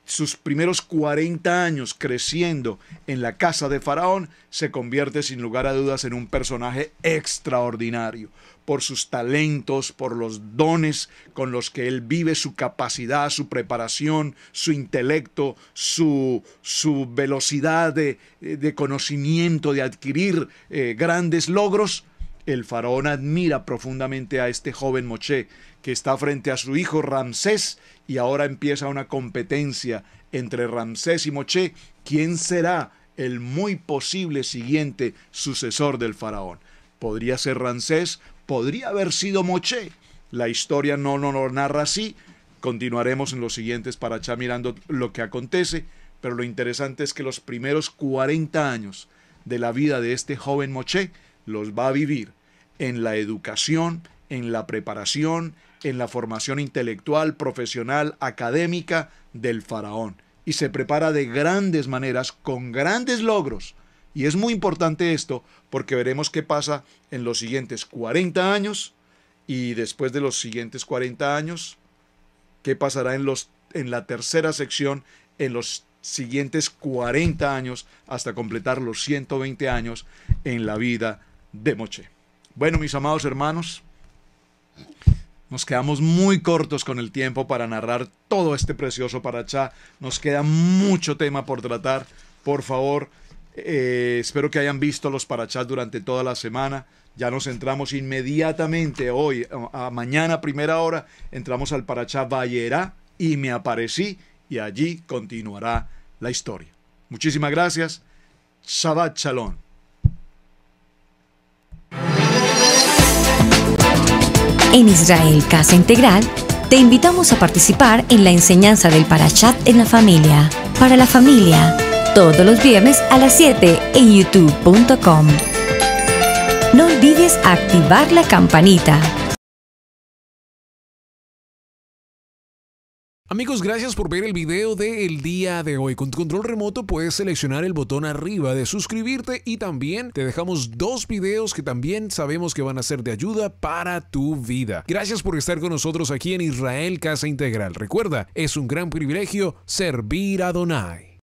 sus primeros 40 años creciendo en la casa de Faraón, se convierte sin lugar a dudas en un personaje extraordinario, por sus talentos, por los dones con los que él vive, su capacidad, su preparación, su intelecto, su velocidad de conocimiento, de adquirir grandes logros. El faraón admira profundamente a este joven Moshe, que está frente a su hijo Ramsés, y ahora empieza una competencia entre Ramsés y Moshe. ¿Quién será el muy posible siguiente sucesor del faraón? Podría ser Ramsés, podría haber sido Moshe. La historia no nos lo narra así. Continuaremos en los siguientes parachá mirando lo que acontece, pero lo interesante es que los primeros 40 años de la vida de este joven Moshe los va a vivir en la educación, en la preparación, en la formación intelectual, profesional, académica del faraón. Y se prepara de grandes maneras, con grandes logros. Y es muy importante esto, porque veremos qué pasa en los siguientes 40 años, y después de los siguientes 40 años, qué pasará en la tercera sección, en los siguientes 40 años, hasta completar los 120 años en la vida de Moshe. Bueno, mis amados hermanos, nos quedamos muy cortos con el tiempo para narrar todo este precioso parachá. Nos queda mucho tema por tratar. Por favor, espero que hayan visto los parachás durante toda la semana. Ya nos entramos inmediatamente hoy, a mañana primera hora, entramos al parachá Vayera, y me aparecí, y allí continuará la historia. Muchísimas gracias. Shabbat Shalom. En Israel Casa Integral, te invitamos a participar en la enseñanza del Parashat en la familia, para la familia, todos los viernes a las 7 en youtube.com. No olvides activar la campanita. Amigos, gracias por ver el video del día de hoy. Con tu control remoto puedes seleccionar el botón arriba de suscribirte y también te dejamos 2 videos que también sabemos que van a ser de ayuda para tu vida. Gracias por estar con nosotros aquí en Israel Casa Integral. Recuerda, es un gran privilegio servir a Adonai.